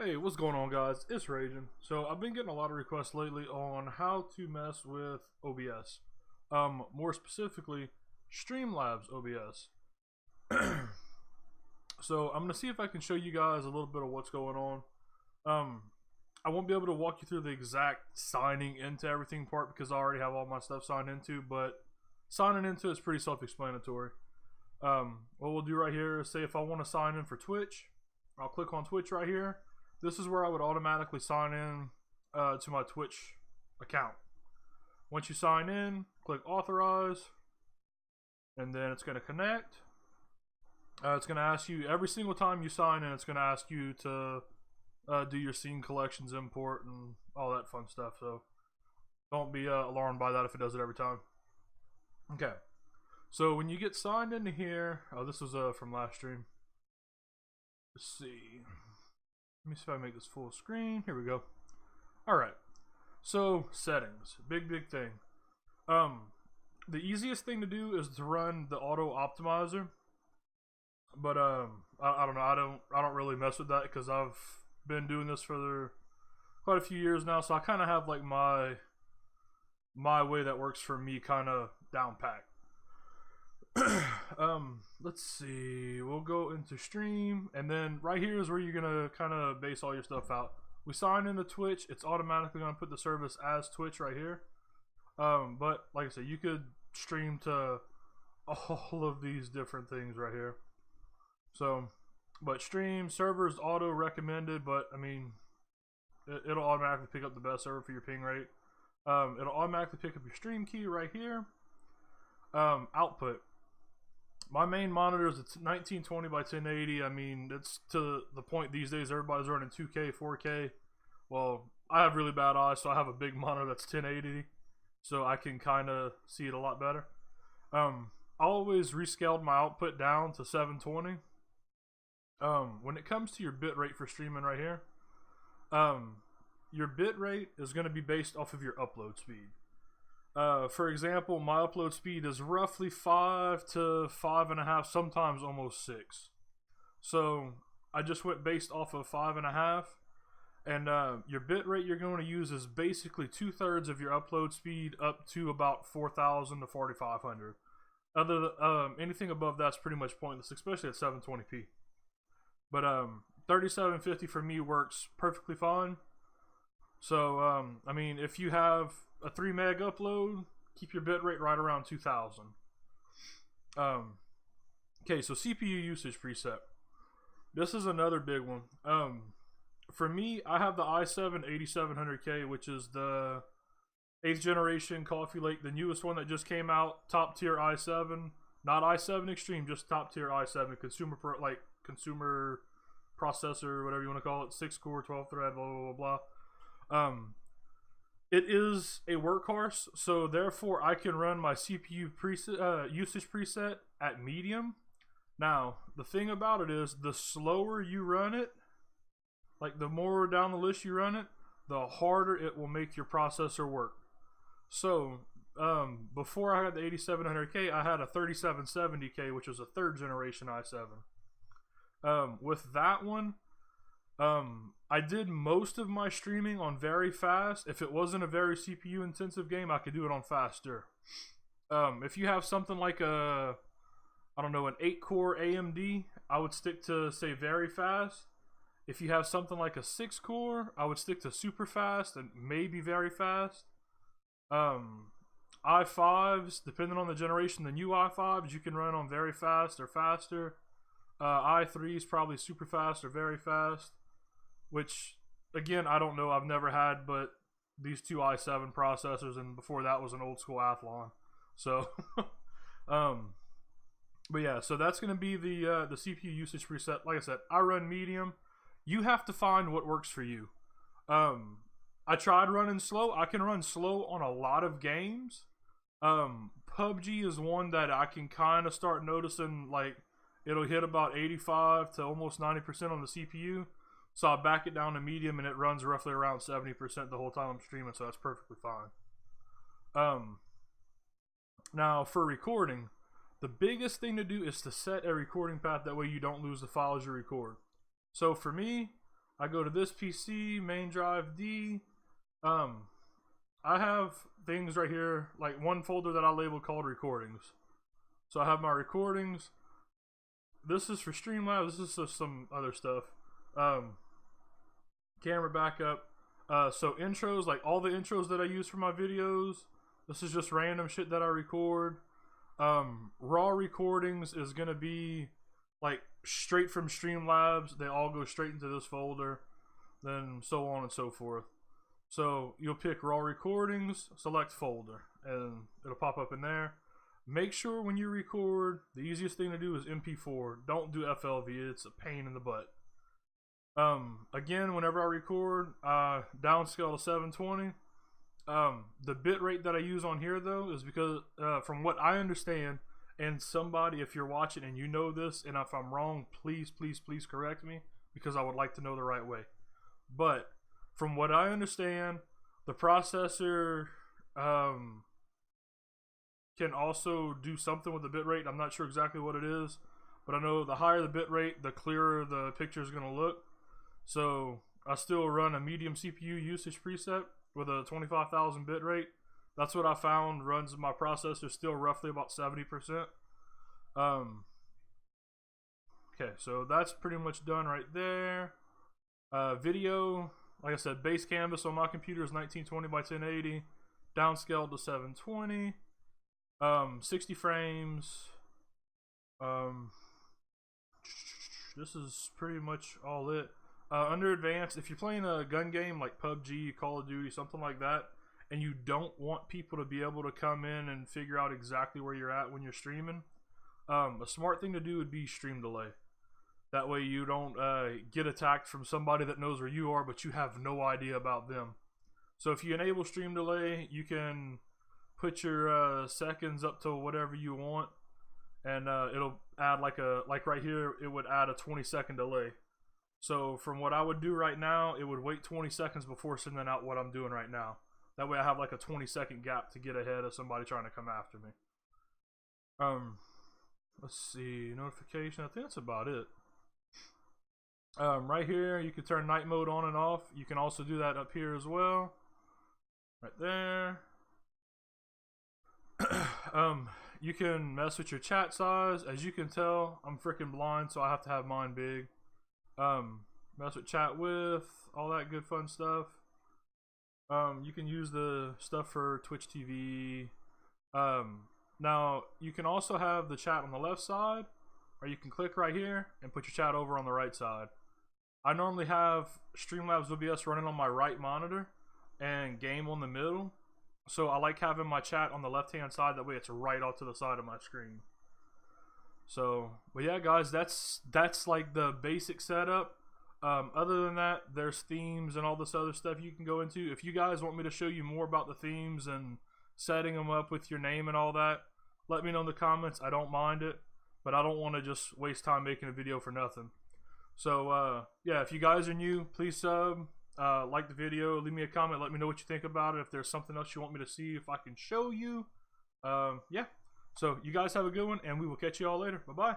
Hey, what's going on, guys? It's Ragin. So I've been getting a lot of requests lately on how to mess with OBS. More specifically, Streamlabs OBS. So I'm gonna see if I can show you guys a little bit of what's going on. I won't be able to walk you through the exact signing into everything part because I already have all my stuff signed into, but signing into is pretty self-explanatory. What we'll do right here is say if I want to sign in for Twitch, I'll click on Twitch right here. This is where I would automatically sign in to my Twitch account. Once you sign in, click authorize, and then it's going to connect. It's going to ask you every single time you sign in, it's going to ask you to do your scene collections import and all that fun stuff. So don't be alarmed by that if it does it every time. Okay. So when you get signed into here, oh, this was from last stream. Let's see. Let me see if I make this full screen. Here we go. Alright. So, settings. Big thing. The easiest thing to do is to run the auto optimizer. But I don't know. I don't really mess with that because I've been doing this for quite a few years now, so I kind of have like my way that works for me kind of down packed. Let's see, we'll go into stream, and then right here is where you're gonna kind of base all your stuff out. We sign into Twitch, it's automatically gonna put the service as Twitch right here. But like I said, you could stream to all of these different things right here. So, but stream servers auto recommended, but I mean, it'll automatically pick up the best server for your ping rate. It'll automatically pick up your stream key right here. Output. My main monitor is 1920 by 1080. I mean, it's to the point these days everybody's running 2K, 4K. Well, I have really bad eyes, so I have a big monitor that's 1080, so I can kind of see it a lot better. I always rescaled my output down to 720. When it comes to your bit rate for streaming right here, your bit rate is going to be based off of your upload speed. For example, my upload speed is roughly 5 to 5.5, sometimes almost 6. So I just went based off of 5.5, and your bit rate you're going to use is basically 2/3 of your upload speed up to about 4,000 to 4,500. Anything above that's pretty much pointless, especially at 720p. But 3750 for me works perfectly fine. So I mean, if you have a 3 meg upload, keep your bitrate right around 2000. Okay, so CPU usage preset. This is another big one. For me, I have the i7 8700K, which is the 8th generation Coffee Lake, the newest one that just came out, top tier i7, not i7 Extreme, just top tier i7 consumer processor, whatever you want to call it, 6 core, 12 thread, blah blah blah. It is a workhorse, so therefore I can run my CPU usage preset at medium. Now, the thing about it is, the slower you run it, like the more down the list you run it, the harder it will make your processor work. So, before I had the 8700K, I had a 3770K, which was a 3rd generation i7. With that one, I did most of my streaming on very fast. If it wasn't a very CPU intensive game, I could do it on faster. If you have something like an 8-core AMD, I would stick to, say, very fast. If you have something like a 6-core, I would stick to super fast and maybe very fast. i5s, depending on the generation, the new i5s you can run on very fast or faster. i3s probably super fast or very fast. Which, again, I don't know. I've never had but these 2 i7 processors, and before that was an old school Athlon. So, but yeah, so that's going to be the CPU usage preset. Like I said, I run medium. You have to find what works for you. I tried running slow. I can run slow on a lot of games. PUBG is one that I can kind of start noticing, like, it'll hit about 85 to almost 90% on the CPU. So I back it down to medium, and it runs roughly around 70% the whole time I'm streaming, so that's perfectly fine. Now, for recording, the biggest thing to do is to set a recording path. That way you don't lose the files you record. So for me, I go to this PC, main drive D. I have things right here, like one folder that I labeled called recordings. So I have my recordings. This is for Streamlabs. This is some other stuff. Camera backup. So intros, like all the intros that I use for my videos. This is just random shit that I record. Raw recordings is gonna be like straight from Streamlabs. They all go straight into this folder. Then so on and so forth. So you'll pick raw recordings, select folder, and it'll pop up in there. Make sure when you record, the easiest thing to do is MP4. Don't do FLV, it's a pain in the butt. Again, whenever I record, downscale to 720. The bitrate that I use on here though is because, from what I understand, and somebody, if you're watching and you know this, and if I'm wrong, please correct me, because I would like to know the right way. But from what I understand, the processor can also do something with the bitrate. I'm not sure exactly what it is, but I know the higher the bitrate, the clearer the picture is going to look. So I still run a medium CPU usage preset with a 25,000 bitrate. That's what I found runs my processor still roughly about 70%. Okay, so that's pretty much done right there. Video, like I said, base canvas on my computer is 1920 by 1080, downscaled to 720, 60 frames. This is pretty much all it. Under advanced, if you're playing a gun game like PUBG, Call of Duty, something like that, and you don't want people to be able to come in and figure out exactly where you're at when you're streaming, a smart thing to do would be stream delay. That way you don't get attacked from somebody that knows where you are, but you have no idea about them. So if you enable stream delay, you can put your seconds up to whatever you want, and it'll add like right here, it would add a 20-second delay. So from what I would do right now, it would wait 20 seconds before sending out what I'm doing right now. That way I have like a 20-second gap to get ahead of somebody trying to come after me. Let's see, notification, I think that's about it. Right here, you can turn night mode on and off. You can also do that up here as well. Right there. You can mess with your chat size. As you can tell, I'm freaking blind, so I have to have mine big. Mess with chat width, all that good fun stuff. You can use the stuff for Twitch TV. Now, you can also have the chat on the left side, or you can click right here and put your chat over on the right side. I normally have Streamlabs OBS running on my right monitor and game on the middle. So I like having my chat on the left hand side, that way it's right off to the side of my screen. So, but yeah guys, that's like the basic setup. Other than that, there's themes and all this other stuff you can go into. If you guys want me to show you more about the themes and setting them up with your name and all that, let me know in the comments. I don't mind it, but I don't want to just waste time making a video for nothing. So yeah, if you guys are new, please sub, like the video, leave me a comment, let me know what you think about it. If there's something else you want me to see, if I can show you. Yeah, so you guys have a good one, and we will catch you all later. Bye bye.